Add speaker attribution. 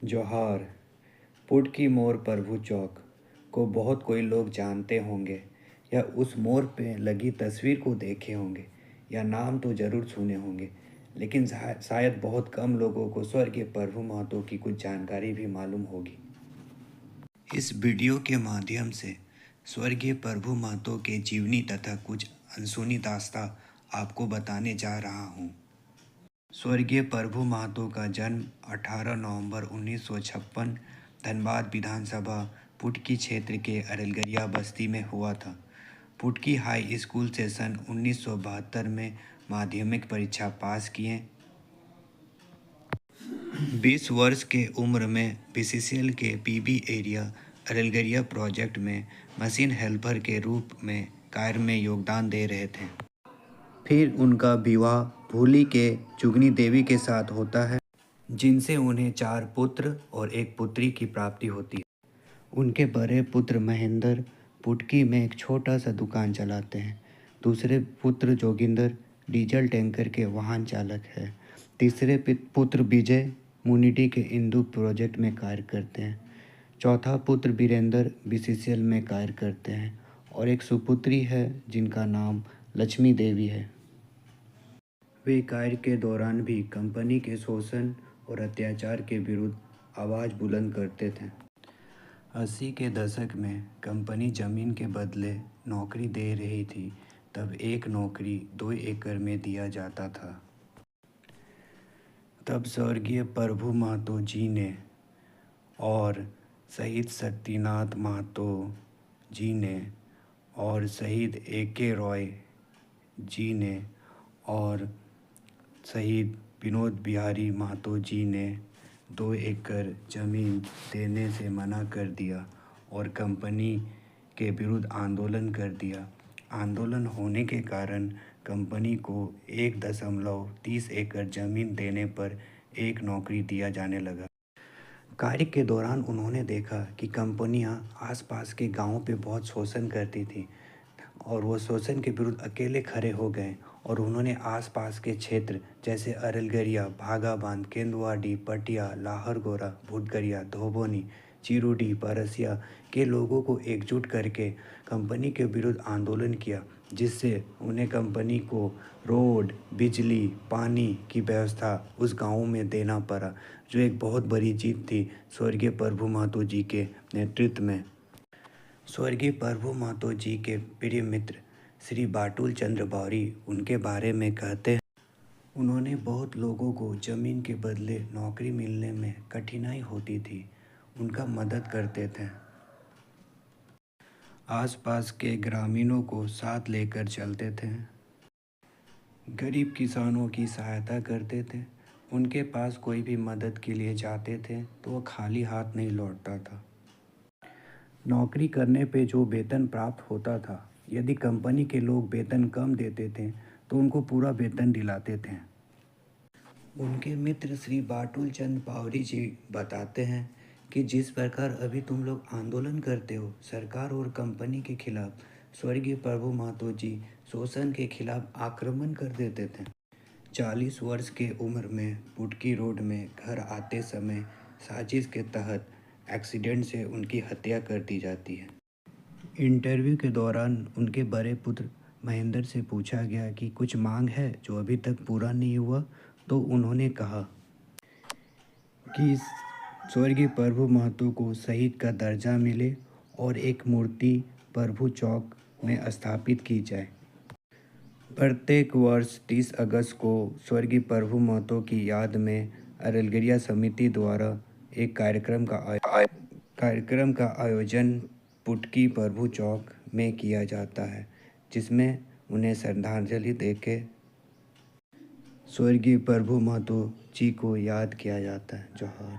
Speaker 1: जोहार। पुटकी मोर प्रभु चौक को बहुत कोई लोग जानते होंगे या उस मोर पे लगी तस्वीर को देखे होंगे या नाम तो ज़रूर सुने होंगे, लेकिन शायद बहुत कम लोगों को स्वर्गीय प्रभु महतो की कुछ जानकारी भी मालूम होगी। इस वीडियो के माध्यम से स्वर्गीय प्रभु महतो के जीवनी तथा कुछ अनसुनी दास्तां आपको बताने जा रहा हूँ। स्वर्गीय प्रभु महतो का जन्म 18 नवंबर 1956 धनबाद विधानसभा पुटकी क्षेत्र के अरलगरिया बस्ती में हुआ था। पुटकी हाई स्कूल से सन 1972 में माध्यमिक परीक्षा पास किए। 20 वर्ष के उम्र में बीसीसीएल के पीबी एरिया अरलगरिया प्रोजेक्ट में मशीन हेल्पर के रूप में कार्य में योगदान दे रहे थे। फिर उनका विवाह भूली के जुगनी देवी के साथ होता है, जिनसे उन्हें 4 पुत्र और 1 पुत्री की प्राप्ति होती है। उनके बड़े पुत्र महेंद्र पुटकी में एक छोटा सा दुकान चलाते हैं। दूसरे पुत्र जोगिंदर डीजल टैंकर के वाहन चालक है। तीसरे पुत्र विजय मुनिडी के इंदू प्रोजेक्ट में कार्य करते हैं। चौथा पुत्र वीरेंद्र बीसीसीएल में कार्य करते हैं और एक सुपुत्री है जिनका नाम लक्ष्मी देवी है। वे कार्य के दौरान भी कंपनी के शोषण और अत्याचार के विरुद्ध आवाज़ बुलंद करते थे। 80 के दशक में कंपनी ज़मीन के बदले नौकरी दे रही थी, तब एक नौकरी 2 एकड़ में दिया जाता था। तब स्वर्गीय प्रभु महतो जी ने और शहीद शक्तिनाथ महतो जी ने और शहीद ए.के. रॉय जी ने और शहीद विनोद बिहारी महतो जी ने 2 एकड़ ज़मीन देने से मना कर दिया और कंपनी के विरुद्ध आंदोलन कर दिया। आंदोलन होने के कारण कंपनी को 1.30 एकड़ ज़मीन देने पर एक नौकरी दिया जाने लगा। कार्य के दौरान उन्होंने देखा कि कंपनियां आसपास के गांवों पे बहुत शोषण करती थी और वो शोषण के विरुद्ध अकेले खड़े हो गए और उन्होंने आसपास के क्षेत्र जैसे अरलगरिया, भागाबांध, केंदुआडी, पटिया, लाहरगोरा, भूतगरिया, धोबोनी, चिरुडी, परसिया के लोगों को एकजुट करके कंपनी के विरुद्ध आंदोलन किया, जिससे उन्हें कंपनी को रोड, बिजली, पानी की व्यवस्था उस गाँव में देना पड़ा, जो एक बहुत बड़ी जीत थी स्वर्गीय प्रभु महतो जी के नेतृत्व में। स्वर्गीय प्रभु महतो जी के प्रिय मित्र श्री बाटुल चंद्र बौरी उनके बारे में कहते हैं, उन्होंने बहुत लोगों को ज़मीन के बदले नौकरी मिलने में कठिनाई होती थी, उनका मदद करते थे। आसपास के ग्रामीणों को साथ लेकर चलते थे। गरीब किसानों की सहायता करते थे। उनके पास कोई भी मदद के लिए जाते थे तो वो खाली हाथ नहीं लौटता था। नौकरी करने पे जो वेतन प्राप्त होता था, यदि कंपनी के लोग वेतन कम देते थे तो उनको पूरा वेतन दिलाते थे। उनके मित्र श्री बाटुल चंद बावरी जी बताते हैं कि जिस प्रकार अभी तुम लोग आंदोलन करते हो सरकार और कंपनी के खिलाफ, स्वर्गीय प्रभु महतो जी शोषण के खिलाफ आक्रमण कर देते थे। 40 वर्ष के उम्र में पुटकी रोड में घर आते समय साजिश के तहत एक्सीडेंट से उनकी हत्या कर दी जाती है। इंटरव्यू के दौरान उनके बड़े पुत्र महेंद्र से पूछा गया कि कुछ मांग है जो अभी तक पूरा नहीं हुआ, तो उन्होंने कहा कि स्वर्गीय प्रभु महतो को शहीद का दर्जा मिले और एक मूर्ति प्रभु चौक में स्थापित की जाए। प्रत्येक वर्ष 30 अगस्त को स्वर्गीय प्रभु महतो की याद में अरलगरिया समिति द्वारा एक कार्यक्रम का आयोजन पुटकी प्रभु चौक में किया जाता है, जिसमें उन्हें श्रद्धांजलि देके स्वर्गीय प्रभु महतो जी को याद किया जाता है। जोहार।